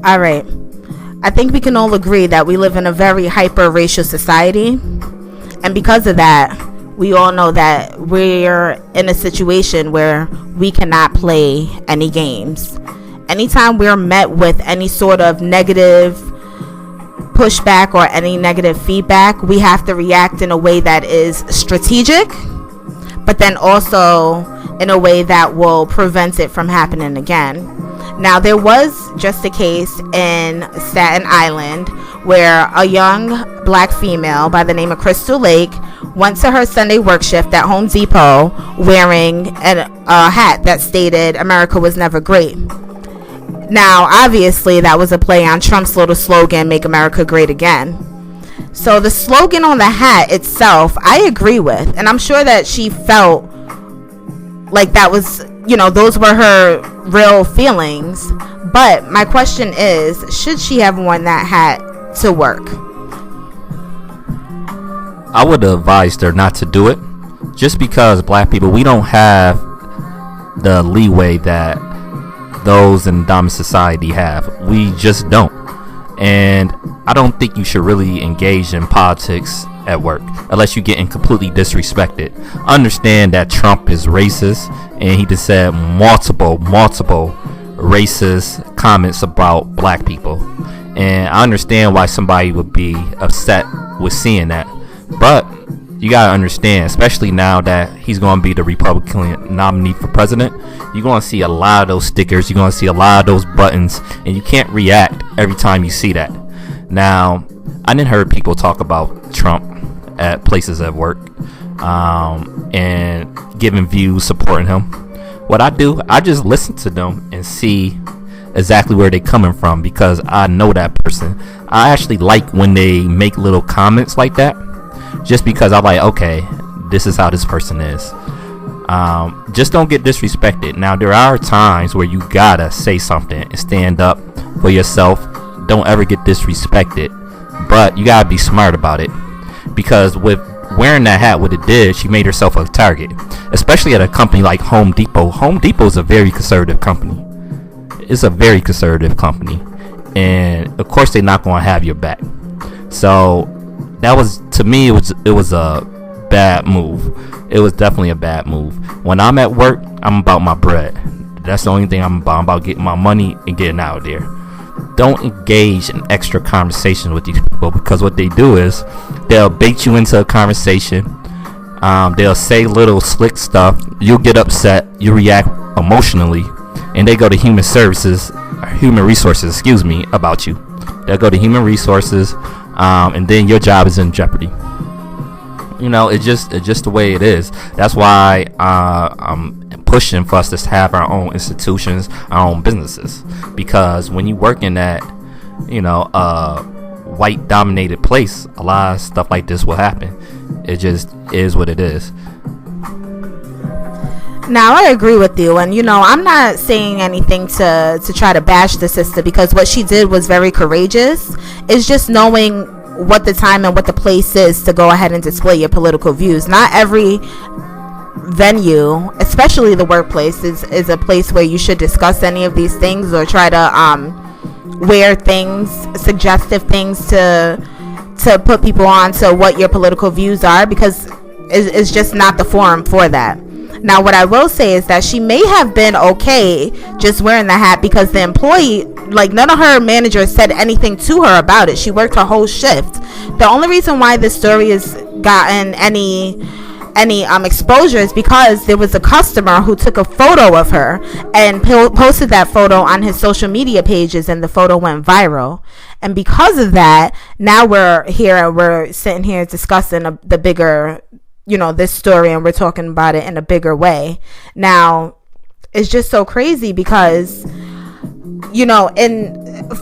All right. I think we can all agree that we live in a very hyper racial society. And because of that, we all know that we're in a situation where we cannot play any games. Anytime we're met with any sort of negative pushback or any negative feedback, we have to react in a way that is strategic, but then also in a way that will prevent it from happening again. Now, there was just a case in Staten Island where a young black female by the name of Crystal Lake went to her Sunday work shift at Home Depot wearing a hat that stated "America was never great." Now, obviously, that was a play on Trump's little slogan, "Make America Great Again." So the slogan on the hat itself, I agree with. And I'm sure that she felt like that was, those were her real feelings. But my question is, should she have worn that hat to work? I would have advised her not to do it, just because black people, we don't have the leeway that those in dominant society have. We just don't. And I don't think you should really engage in politics at work unless you're getting completely disrespected. Understand that Trump is racist, and he just said multiple racist comments about black people, and I understand why somebody would be upset with seeing that. But you gotta understand, especially now that he's going to be the Republican nominee for president, you're going to see a lot of those stickers, you're going to see a lot of those buttons, and you can't react every time you see that. Now, I didn't hear people talk about Trump at places at work, and giving views supporting him. What I do, I just listen to them and see exactly where they're coming from, because I know that person. I actually like when they make little comments like that, just because I'm like, okay, this is how this person is. Just don't get disrespected. Now, there are times where you gotta say something and stand up for yourself. Don't ever get disrespected, but you gotta be smart about it, because with wearing that hat, what it did, she made herself a target, especially at a company like Home Depot. Home Depot is a very conservative company. It's a very conservative company, and of course they're not going to have your back. So that was, to me, it was a bad move. It was definitely a bad move. When I'm at work, I'm about my bread. That's the only thing I'm about. I'm about getting my money and getting out of there. Don't engage in extra conversations with these people, because what they do is they'll bait you into a conversation. They'll say little slick stuff. You'll get upset. You react emotionally, and they go to human resources, about you. They'll go to human resources, and then your job is in jeopardy. It's just the way it is. That's why I'm pushing for us to have our own institutions, our own businesses, because when you work in that, white dominated place, a lot of stuff like this will happen. It just is what it is. Now, I agree with you, and I'm not saying anything to try to bash the sister, because what she did was very courageous. It's just knowing what the time and what the place is to go ahead and display your political views. Not every venue, especially the workplace, is a place where you should discuss any of these things or try to wear things, suggestive things to put people on to what your political views are, because it's just not the forum for that. Now, what I will say is that she may have been okay just wearing the hat, because the employee, none of her managers said anything to her about it. She worked her whole shift. The only reason why this story has gotten any exposure is because there was a customer who took a photo of her and posted that photo on his social media pages, and the photo went viral. And because of that, now we're sitting here discussing the bigger, this story, and we're talking about it in a bigger way. Now, it's just so crazy because, for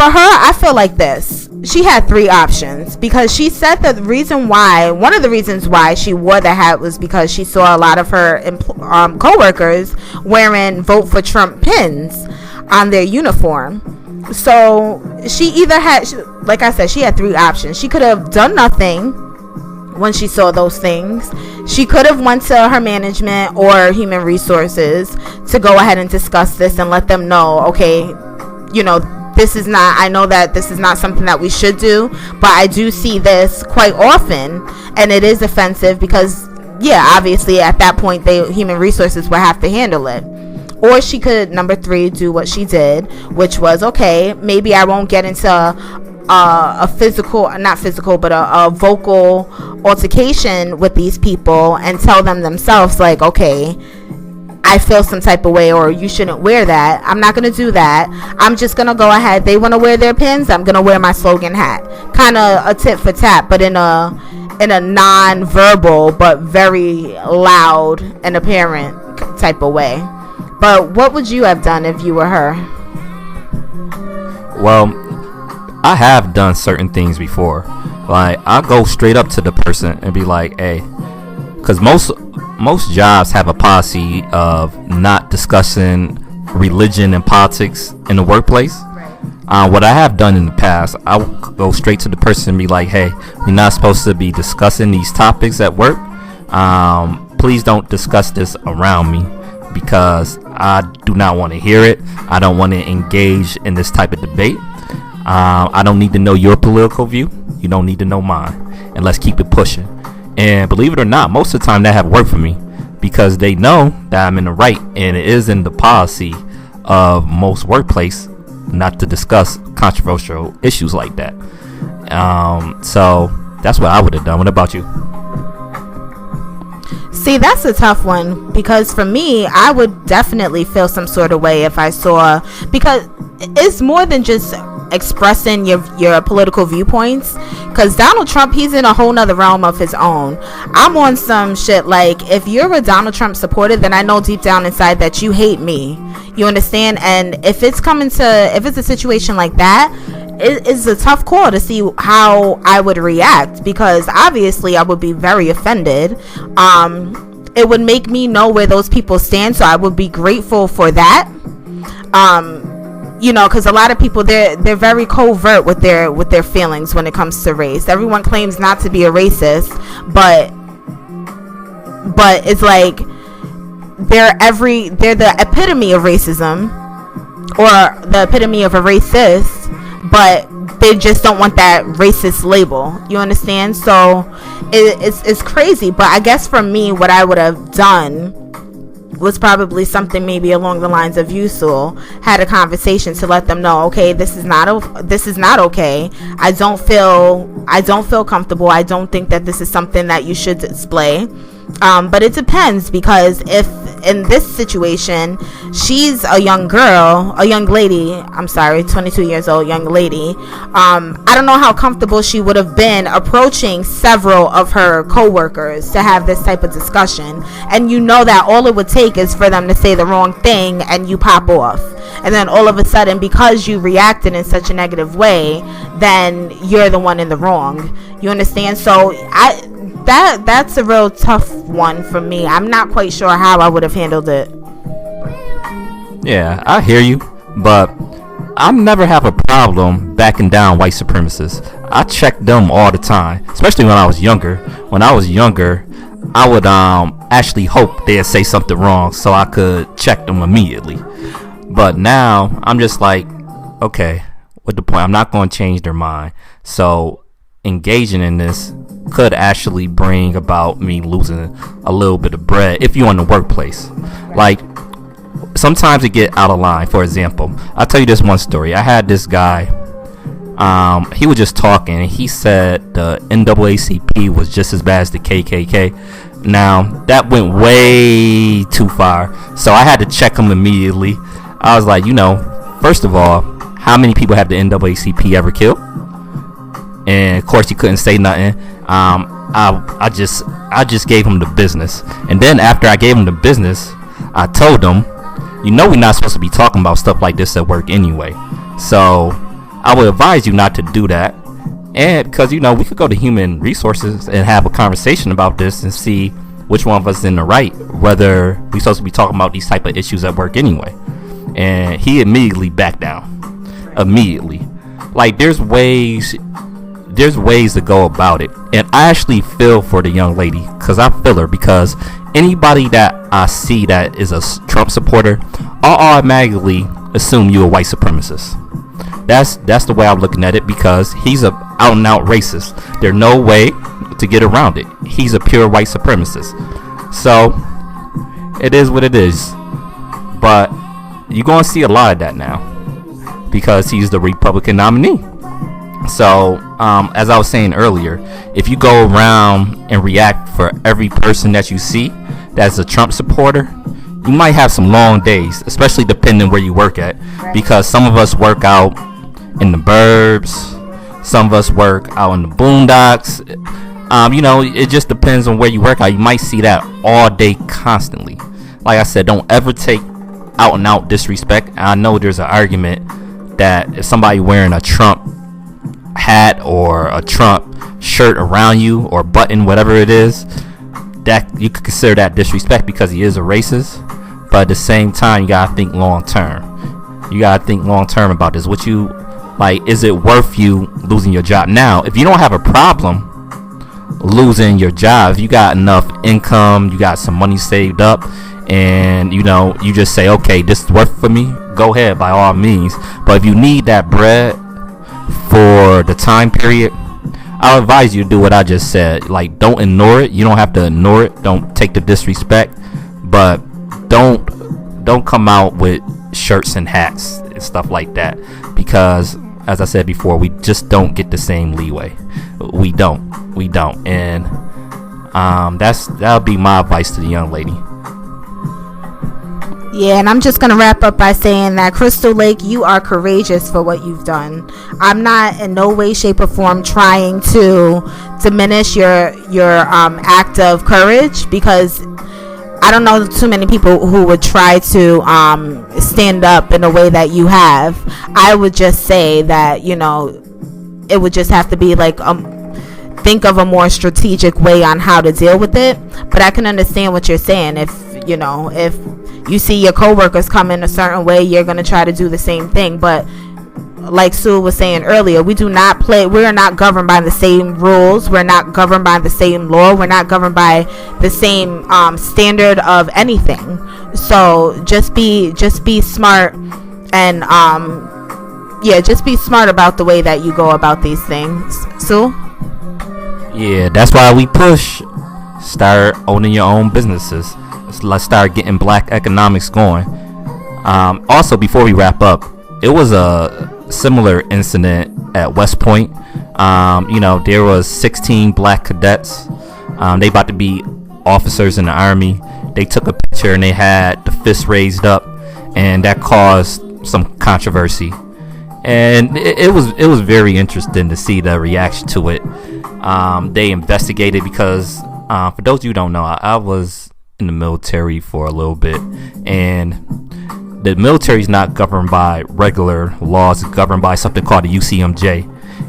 her, I feel like this. She had three options, because she said that one of the reasons why she wore the hat was because she saw a lot of her co-workers wearing "Vote for Trump" pins on their uniform. So she either had, like I said, she had three options. She could have done nothing when she saw those things. She could have went to her management or human resources to go ahead and discuss this and let them know, okay, I know that this is not something that we should do, but I do see this quite often, and it is offensive because, yeah, obviously at that point, human resources will have to handle it. Or she could, number 3, do what she did, which was, okay, maybe I won't get into a vocal altercation with these people and tell them themselves, like, okay, I feel some type of way, or you shouldn't wear that. I'm not going to do that. I'm just going to go ahead. They want to wear their pins. I'm going to wear my slogan hat. Kind of a tit for tat, but in a non-verbal but very loud and apparent type of way. But what would you have done if you were her? Well, I have done certain things before. Like, I'll go straight up to the person and be like, hey, because most jobs have a policy of not discussing religion and politics in the workplace. What I have done in the past, I will go straight to the person and be like, hey, we're not supposed to be discussing these topics at work. Please don't discuss this around me, because I do not want to hear it. I don't want to engage in this type of debate. I don't need to know your political view. You don't need to know mine. And let's keep it pushing. And believe it or not, most of the time that have worked for me, because they know that I'm in the right, and it is in the policy of most workplace not to discuss controversial issues like that. So that's what I would have done. What about you? See, that's a tough one, because for me, I would definitely feel some sort of way if I saw, because it's more than just expressing your political viewpoints, because Donald Trump, he's in a whole nother realm of his own. I'm on some shit like, if you're a Donald Trump supporter, then I know deep down inside that you hate me. You understand? And if it's a situation like that, it's a tough call to see how I would react, because obviously I would be very offended. It would make me know where those people stand, so I would be grateful for that. Because a lot of people, they're very covert with their feelings when it comes to race. Everyone claims not to be a racist, but it's like they're the epitome of racism, or the epitome of a racist, but they just don't want that racist label. You understand? So it's crazy. But I guess for me, what I would have done was probably something maybe along the lines of you, Sewell, had a conversation to let them know, okay, this is not okay. I don't feel comfortable. I don't think that this is something that you should display. But it depends, because if in this situation she's a young lady, 22 years old, young lady, I don't know how comfortable she would have been approaching several of her co-workers to have this type of discussion. And you know that all it would take is for them to say the wrong thing and you pop off, and then all of a sudden, because you reacted in such a negative way, then you're the one in the wrong. You understand? So that's a real tough one for me. I'm not quite sure how I would have handled it. Yeah, I hear you, but I never have a problem backing down white supremacists. I check them all the time, especially when I was younger. When I was younger, I would actually hope they'd say something wrong so I could check them immediately. But now I'm just like, okay, what's the point? I'm not going to change their mind. So engaging in this could actually bring about me losing a little bit of bread if you're in the workplace. Like, sometimes it get out of line. For example, I'll tell you this one story. I had this guy, he was just talking, and he said the NAACP was just as bad as the KKK. Now, that went way too far, so I had to check him immediately. I was like, first of all, how many people have the NAACP ever killed? And of course he couldn't say nothing. I just gave him the business, and then after I gave him the business, I told him, we're not supposed to be talking about stuff like this at work anyway. So I would advise you not to do that. And because we could go to human resources and have a conversation about this and see which one of us is in the right, whether we're supposed to be talking about these type of issues at work anyway. And he immediately backed down. Immediately. Like, there's ways to go about it. And I actually feel for the young lady, because I feel her, because anybody that I see that is a Trump supporter, I'll automatically assume you're a white supremacist. That's the way I'm looking at it, because he's a out and out racist. There's no way to get around it. He's a pure white supremacist. So it is what it is. But you're gonna see a lot of that now because he's the Republican nominee. So as I was saying earlier, if you go around and react for every person that you see that's a Trump supporter, you might have some long days, especially depending where you work at, because some of us work out in the burbs, some of us work out in the boondocks. It just depends on where you work out. You might see that all day, constantly. Like I said, don't ever take out and out disrespect. I know there's an argument that if somebody wearing a Trump hat or a Trump shirt around you or button, whatever it is, that you could consider that disrespect because he is a racist. But at the same time, you gotta think long term. You gotta think long term about this. What you like? Is it worth you losing your job? Now, if you don't have a problem losing your job, if you got enough income, you got some money saved up, and you just say, okay, this is worth for me, go ahead by all means. But if you need that bread for the time period, I'll advise you to do what I just said. Like, don't ignore it. You don't have to ignore it. Don't take the disrespect, but don't come out with shirts and hats and stuff like that, because as I said before, we just don't get the same leeway. We don't, and that'll be my advice to the young lady. Yeah, and I'm just going to wrap up by saying that Crystal Lake, you are courageous for what you've done. I'm not in no way, shape, or form trying to diminish your act of courage, because I don't know too many people who would try to stand up in a way that you have. I would just say that, it would just have to be like think of a more strategic way on how to deal with it. But I can understand what you're saying. If you see your coworkers come in a certain way, you're going to try to do the same thing. But like Sue was saying earlier, we're not governed by the same rules. We're not governed by the same law. We're not governed by the same standard of anything. So just be smart, and just be smart about the way that you go about these things. Sue? Yeah, that's why we push start owning your own businesses. Let's start getting black economics going. Also, before we wrap up, it was a similar incident at West Point. There was 16 black cadets. They about to be officers in the Army. They took a picture and they had the fist raised up, and that caused some controversy. And it was very interesting to see the reaction to it. They investigated because, for those of you who don't know, I was in the military for a little bit, and the military is not governed by regular laws. It's governed by something called the UCMJ,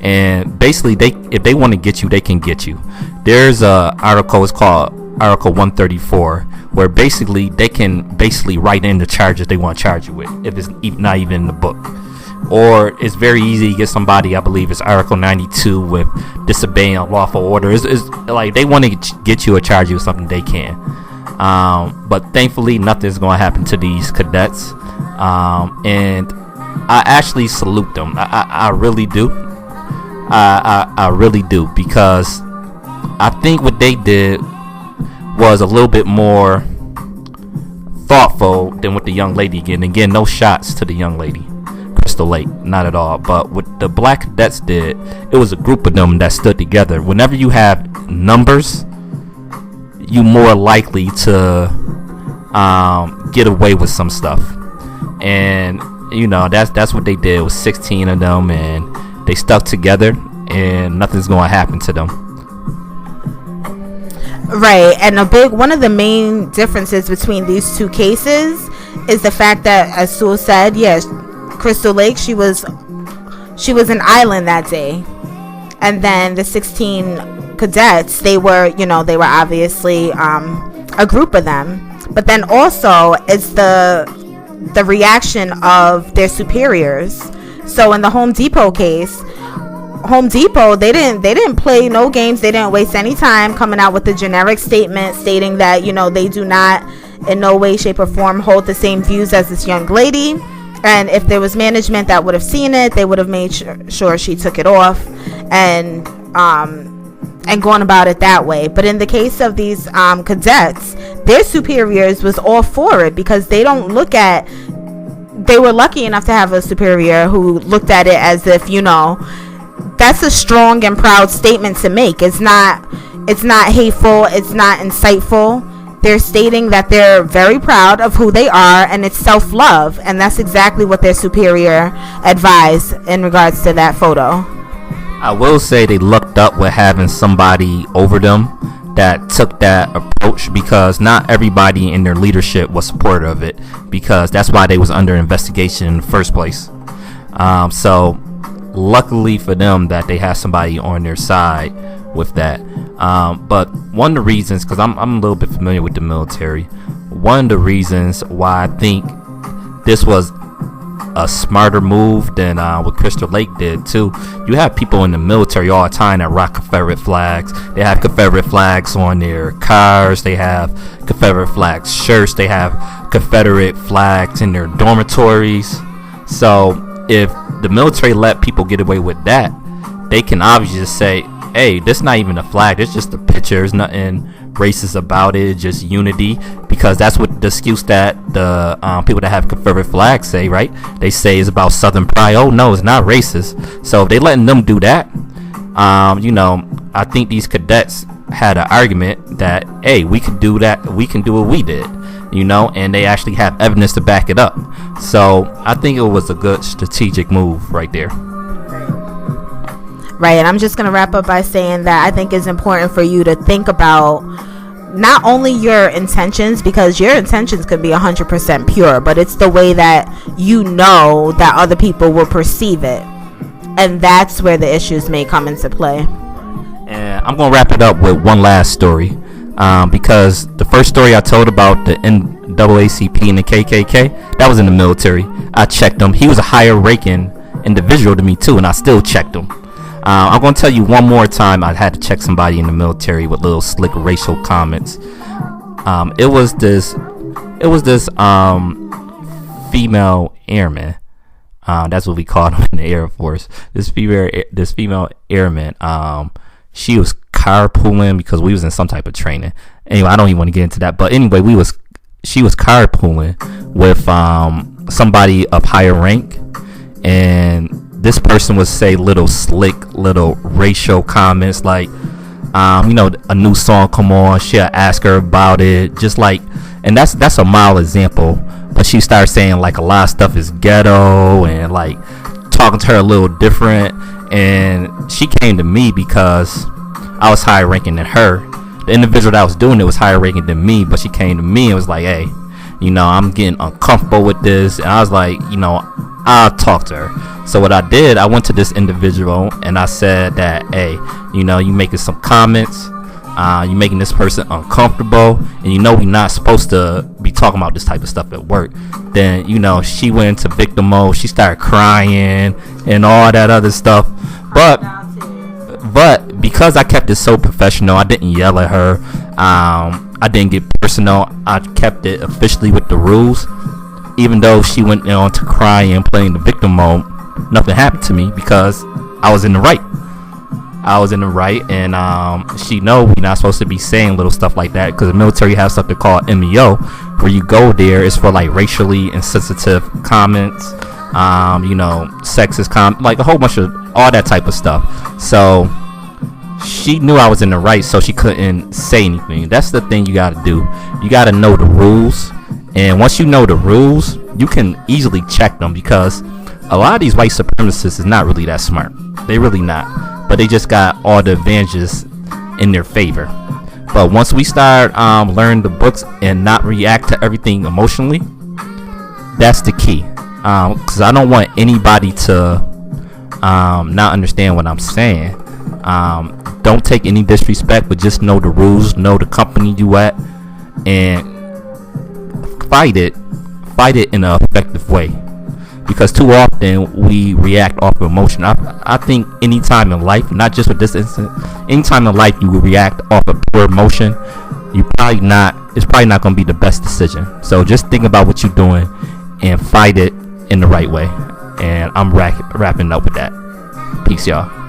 and basically if they want to get you, they can get you. There's a article, it's called Article 134, where basically they can write in the charges they want to charge you with, if it's not even in the book. Or it's very easy to get somebody, I believe it's Article 92, with disobeying a lawful order. It's like they want to get you or charge you with something they can. But thankfully nothing's going to happen to these cadets, and I actually salute them. I really do. I really do, because I think what they did was a little bit more thoughtful than what the young lady did. And again, no shots to the young lady, Crystal Lake, not at all. But what the black cadets did, it was a group of them that stood together. Whenever you have numbers, you more likely to get away with some stuff. And that's what they did with 16 of them, and they stuck together, and nothing's going to happen to them. Right. And one of the main differences between these two cases is the fact that, as Sue said, yes, Crystal Lake, she was an island that day, and then the 16 cadets, they were obviously a group of them. But then also it's the reaction of their superiors. So in the Home Depot case, Home Depot, they didn't play no games. They didn't waste any time coming out with a generic statement stating that they do not in no way, shape, or form hold the same views as this young lady. And if there was management that would have seen it, they would have made sure she took it off and gone about it that way. But in the case of these cadets, their superiors was all for it, because they don't look at, they were lucky enough to have a superior who looked at it as if, that's a strong and proud statement to make. It's not hateful, it's not insightful. They're stating that they're very proud of who they are, and it's self-love, and that's exactly what their superior advised in regards to that photo. I will say they lucked up with having somebody over them that took that approach, because not everybody in their leadership was supportive of it, because that's why they was under investigation in the first place. So luckily for them that they had somebody on their side with that. But one of the reasons, because I'm a little bit familiar with the military, one of the reasons why I think this was a smarter move than what Crystal Lake did too. You have people in the military all the time that rock Confederate flags. They have Confederate flags on their cars. They have Confederate flags shirts. They have Confederate flags in their dormitories. So if the military let people get away with that, they can obviously just say, hey, this not even a flag, it's just a picture, there's nothing racist about it, just unity, because that's what the excuse that the people that have Confederate flags say, right? They say it's about Southern pride. Oh no, it's not racist. So if they letting them do that, I think these cadets had an argument that, hey, we can do that, we can do what we did, and they actually have evidence to back it up. So I think it was a good strategic move right there. Right, and I'm just going to wrap up by saying that I think it's important for you to think about not only your intentions, because your intentions could be 100% pure, but it's the way that that other people will perceive it. And that's where the issues may come into play. And I'm going to wrap it up with one last story, because the first story I told about the NAACP and the KKK, that was in the military. I checked him. He was a higher ranking individual to me too, and I still checked him. I'm going to tell you one more time I had to check somebody in the military with little slick racial comments. It was this female airman. That's what we called him in the Air Force. This female airman, she was carpooling because we was in some type of training. Anyway, I don't even want to get into that. But anyway, she was carpooling with somebody of higher rank, and this person would say little slick, little racial comments like, a new song come on, she'll ask her about it, just like, and that's a mild example, but she started saying like a lot of stuff is ghetto and like talking to her a little different, and she came to me because I was higher ranking than her. The individual that was doing it was higher ranking than me, but she came to me and was like, hey, I'm getting uncomfortable with this, and I was like, I'll talk to her. So what I did, I went to this individual and I said that, hey, you making some comments, you making this person uncomfortable, and we're not supposed to be talking about this type of stuff at work. Then she went into victim mode. She started crying and all that other stuff. But because I kept it so professional, I didn't yell at her. I didn't get personal. I kept it officially with the rules. Even though she went on to cry and play in the victim mode, nothing happened to me because I was in the right. And she know we're not supposed to be saying little stuff like that, because the military has something called MEO, where you go there, it's for like racially insensitive comments, sexist comments, like a whole bunch of all that type of stuff. So she knew I was in the right, so she couldn't say anything. That's the thing you gotta do. You gotta know the rules. And once you know the rules, you can easily check them, because a lot of these white supremacists is not really that smart. They really not. But they just got all the advantages in their favor. But once we start learning the books and not react to everything emotionally, that's the key. Because I don't want anybody to not understand what I'm saying. Don't take any disrespect, but just know the rules, know the company you at, and fight it in an effective way, because too often we react off of emotion. I think anytime in life, not just with this incident, anytime in life you react off of pure emotion, it's probably not going to be the best decision. So just think about what you're doing and fight it in the right way. And I'm wrapping up with that. Peace, y'all.